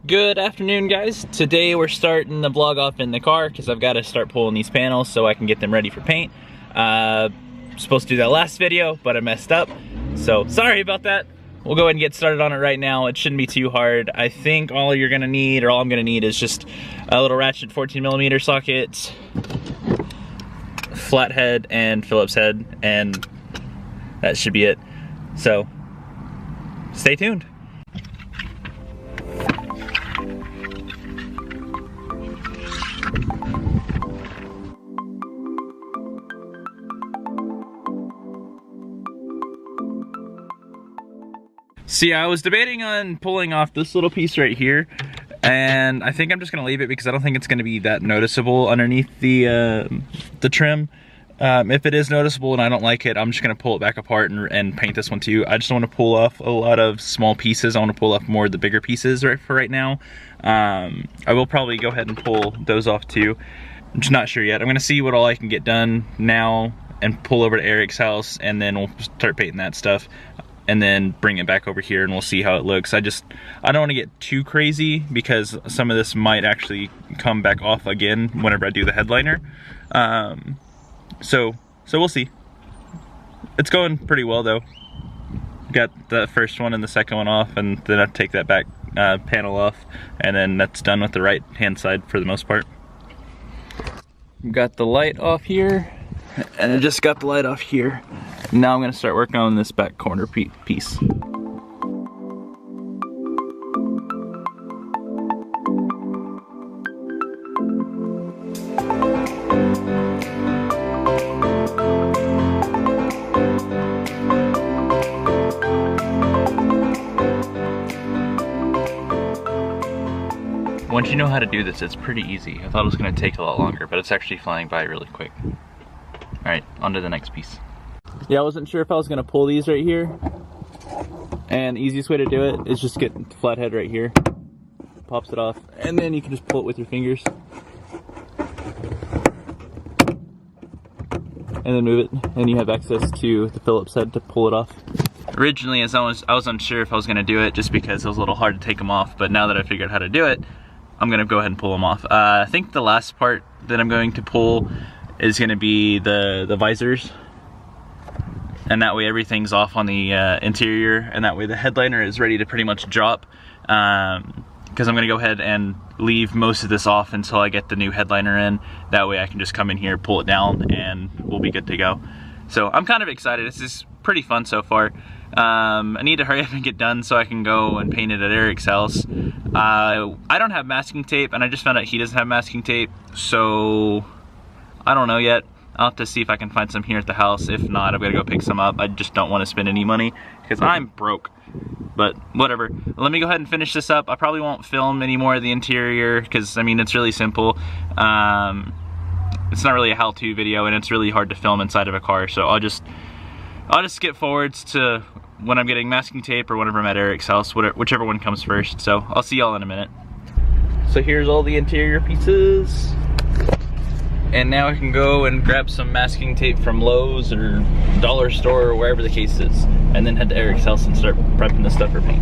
Good afternoon, guys. Today we're starting the vlog off in the car because I've got to start pulling these panels so I can get them ready for paint. Supposed to do that last video, but I messed up. So sorry about that. We'll go ahead and get started on it right now. It shouldn't be too hard. I think all you're gonna need, or all I'm gonna need, is just a little ratchet 14mm socket, flathead, and Phillips head, and that should be it. So stay tuned. See, I was debating on pulling off this little piece right here, and I think I'm just gonna leave it because I don't think it's gonna be that noticeable underneath the trim. If it is noticeable and I don't like it, I'm just gonna pull it back apart and paint this one too. I just don't want to pull off a lot of small pieces. I want to pull off more of the bigger pieces for right now. I will probably go ahead and pull those off too. I'm just not sure yet. I'm gonna see what all I can get done now and pull over to Erick's house, and then we'll start painting that stuff. And then bring it back over here and we'll see how it looks. I don't want to get too crazy because some of this might actually come back off again whenever I do the headliner. So we'll see. It's going pretty well though. Got the first one and the second one off, and then I take that back panel off, and then that's done with the right hand side for the most part. Got the light off here, and I just got the light off here. Now I'm gonna start working on this back corner piece. Once you know how to do this, it's pretty easy. I thought it was gonna take a lot longer, but it's actually flying by really quick. All right, on to the next piece. Yeah, I wasn't sure if I was gonna pull these right here, and the easiest way to do it is just get the flathead right here, pops it off, and then you can just pull it with your fingers, and then move it, and you have access to the Phillips head to pull it off. Originally, as I was unsure if I was gonna do it just because it was a little hard to take them off, but now that I figured out how to do it, I'm gonna go ahead and pull them off. I think the last part that I'm going to pull is gonna be the visors. And that way everything's off on the interior, and that way the headliner is ready to pretty much drop. Because I'm gonna go ahead and leave most of this off until I get the new headliner in. That way I can just come in here, pull it down, and we'll be good to go. So I'm kind of excited. This is pretty fun so far. I need to hurry up and get done so I can go and paint it at Erick's house. I don't have masking tape, and I just found out he doesn't have masking tape, so I don't know yet. I'll have to see if I can find some here at the house. If not, I've got to go pick some up. I just don't want to spend any money because I'm broke. But whatever. Let me go ahead and finish this up. I probably won't film any more of the interior because, I mean, it's really simple. It's not really a how-to video, and it's really hard to film inside of a car. So I'll just skip forwards to when I'm getting masking tape or whenever I'm at Erick's house, whichever one comes first. So I'll see y'all in a minute. So here's all the interior pieces. And now I can go and grab some masking tape from Lowe's or dollar store or wherever the case is, and then head to Erick's house and start prepping the stuff for paint.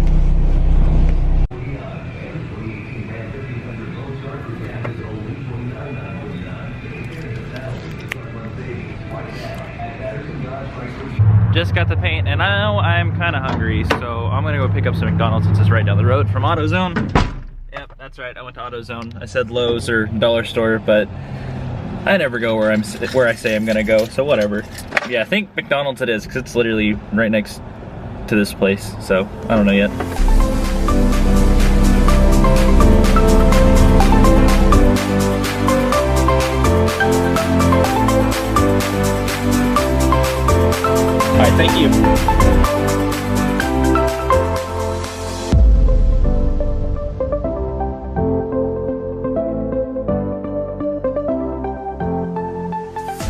Just got the paint, and I know I'm kind of hungry, so I'm gonna go pick up some McDonald's since it's right down the road from AutoZone. Yep, that's right, I went to AutoZone. I said Lowe's or dollar store, but I never go where I say I'm gonna go, so whatever. Yeah, I think McDonald's it is, because it's literally right next to this place, so I don't know yet. All right, thank you.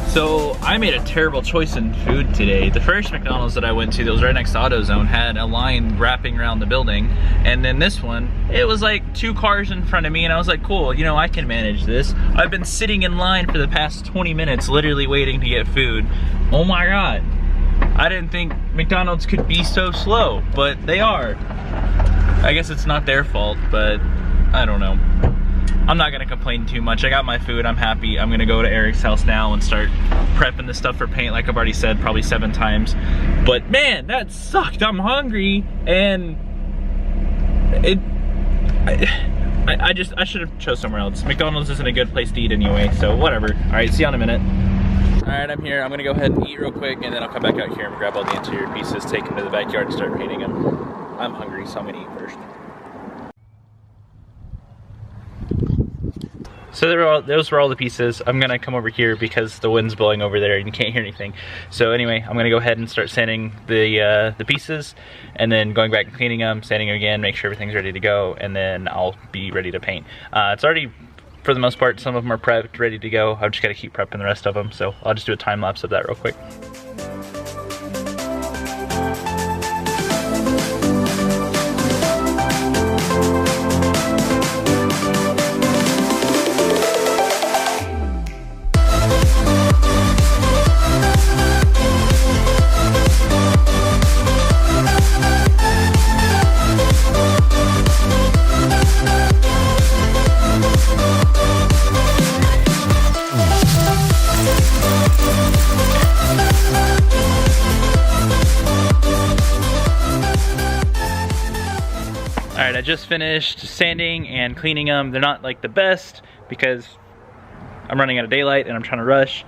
So I made a terrible choice in food today. The first McDonald's that I went to that was right next to AutoZone had a line wrapping around the building, and then this one, it was like 2 cars in front of me, and I was like, cool, you know, I can manage this. I've been sitting in line for the past 20 minutes literally waiting to get food. Oh my God. I didn't think McDonald's could be so slow, but they are. I guess it's not their fault, but I don't know. I'm not gonna complain too much. I got my food, I'm happy. I'm gonna go to Erick's house now and start prepping the stuff for paint, like I've already said, probably 7 times. But man, that sucked. I'm hungry, and I should have chose somewhere else. McDonald's isn't a good place to eat anyway, so whatever. All right, see you in a minute. All right, I'm here. I'm gonna go ahead and eat real quick, and then I'll come back out here and grab all the interior pieces, take them to the backyard and start painting them. I'm hungry, so I'm gonna eat first. So those were all the pieces. I'm gonna come over here because the wind's blowing over there and you can't hear anything. So anyway, I'm gonna go ahead and start sanding the pieces, and then going back and cleaning them, sanding them again, make sure everything's ready to go, and then I'll be ready to paint. It's already, for the most part, some of them are prepped, ready to go. I've just gotta keep prepping the rest of them. So I'll just do a time lapse of that real quick. Alright, I just finished sanding and cleaning them. They're not like the best because I'm running out of daylight and I'm trying to rush.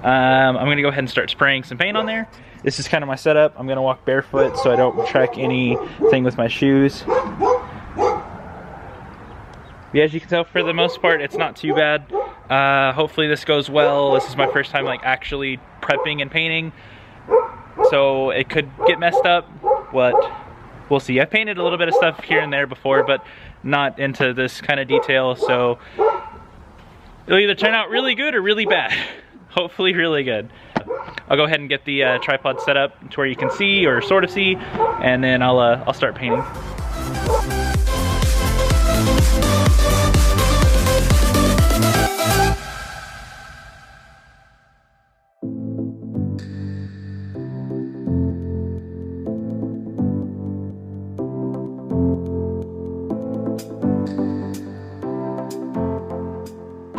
I'm gonna go ahead and start spraying some paint on there. This is kind of my setup. I'm gonna walk barefoot so I don't track anything with my shoes. Yeah, as you can tell, for the most part, it's not too bad. Hopefully this goes well. This is my first time like actually prepping and painting, so it could get messed up, but we'll see. I've painted a little bit of stuff here and there before, but not into this kind of detail, so it'll either turn out really good or really bad. Hopefully really good. I'll go ahead and get the tripod set up to where you can see, or sort of see, and then I'll start painting.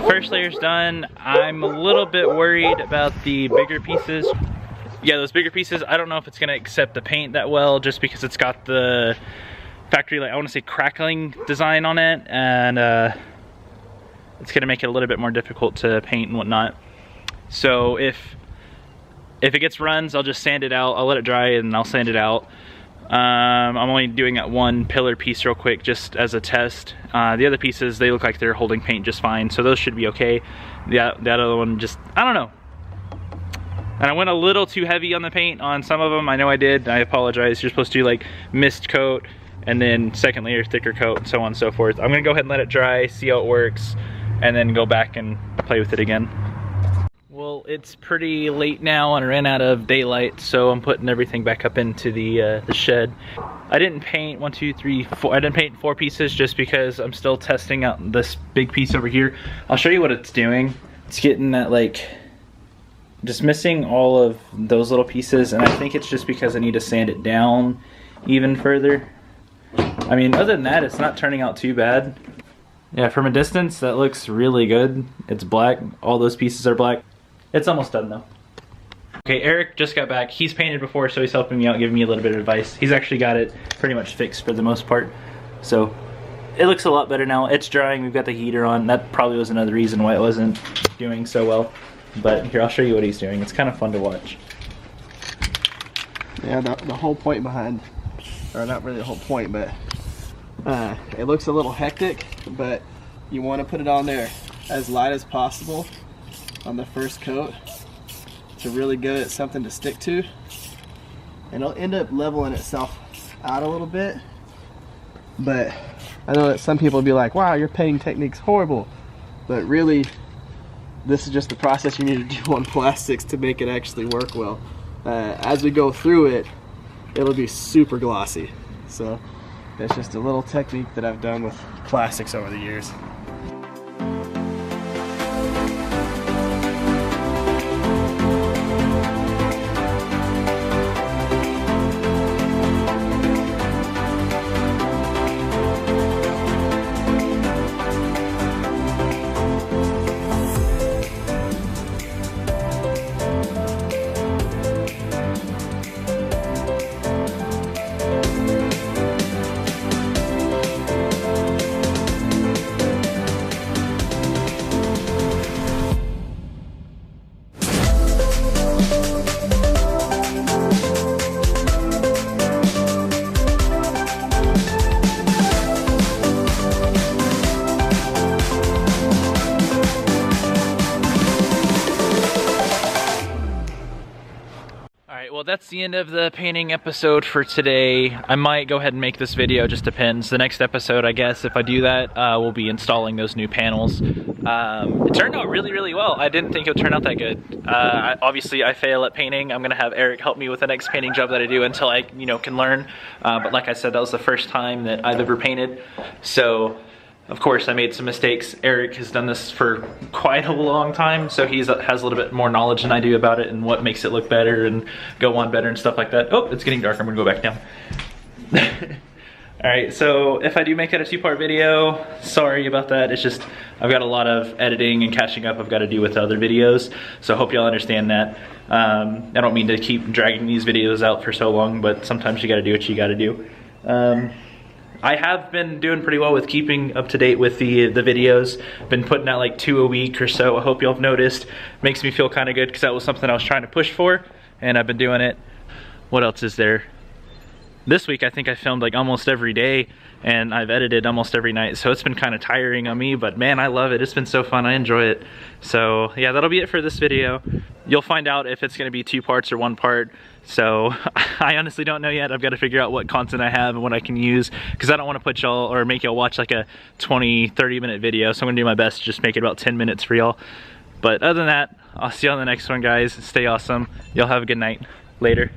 First layer's done. I'm a little bit worried about the bigger pieces. Yeah, those bigger pieces, I don't know if it's gonna accept the paint that well, just because it's got the factory, like, I wanna say crackling design on it, and it's gonna make it a little bit more difficult to paint and whatnot. So if it gets runs, I'll just sand it out. I'll let it dry and I'll sand it out. I'm only doing that one pillar piece real quick just as a test. The other pieces, they look like they're holding paint just fine, so those should be okay. That other one, just, I don't know. And I went a little too heavy on the paint on some of them. I know I did. I apologize. You're supposed to do like mist coat and then second layer thicker coat and so on and so forth. I'm gonna go ahead and let it dry, see how it works, and then go back and play with it again. Well, it's pretty late now and I ran out of daylight, so I'm putting everything back up into the shed. I didn't paint 1, 2, 3, 4. I didn't paint 4 pieces just because I'm still testing out this big piece over here. I'll show you what it's doing. It's getting that, like, just missing all of those little pieces, and I think it's just because I need to sand it down even further. I mean, other than that, it's not turning out too bad. Yeah, from a distance, that looks really good. It's black. All those pieces are black. It's almost done though. Okay, Eric just got back. He's painted before, so he's helping me out, giving me a little bit of advice. He's actually got it pretty much fixed for the most part. So it looks a lot better now. It's drying, we've got the heater on. That probably was another reason why it wasn't doing so well. But here, I'll show you what he's doing. It's kind of fun to watch. Yeah, the whole point behind, or not really the whole point, but it looks a little hectic, but you want to put it on there as light as possible on the first coat to really give it something to stick to, and it'll end up leveling itself out a little bit. But I know that some people will be like, wow, your painting technique's horrible, but really this is just the process you need to do on plastics to make it actually work well. As we go through it, it'll be super glossy. So that's just a little technique that I've done with plastics over the years. well, that's the end of the painting episode for today. I might go ahead and make this video, just depends. The next episode, I guess, if I do that, we'll be installing those new panels. It turned out really, really well. I didn't think it would turn out that good. Obviously, I fail at painting. I'm gonna have Eric help me with the next painting job that I do until I, you know, can learn. But like I said, that was the first time that I've ever painted. So, of course, I made some mistakes. Eric has done this for quite a long time, so he has a little bit more knowledge than I do about it and what makes it look better and go on better and stuff like that. Oh, it's getting dark. I'm gonna go back down. All right, so if I do make it a two-part video, sorry about that. It's just I've got a lot of editing and catching up I've got to do with other videos, so I hope y'all understand that. I don't mean to keep dragging these videos out for so long, but sometimes you got to do what you got to do. I have been doing pretty well with keeping up to date with the videos. Been putting out like 2 a week or so. I hope y'all have noticed. Makes me feel kind of good because that was something I was trying to push for, and I've been doing it. What else is there? This week I think I filmed like almost every day, and I've edited almost every night, so it's been kind of tiring on me, but man, I love it. It's been so fun. I enjoy it. So yeah, that'll be it for this video. You'll find out if it's gonna be 2 parts or 1 part. So I honestly don't know yet. I've got to figure out what content I have and what I can use, because I don't want to put y'all or make y'all watch like a 20-30 minute video. So I'm gonna do my best to just make it about 10 minutes for y'all. But other than that, I'll see you on the next one, guys. Stay awesome. Y'all have a good night. Later.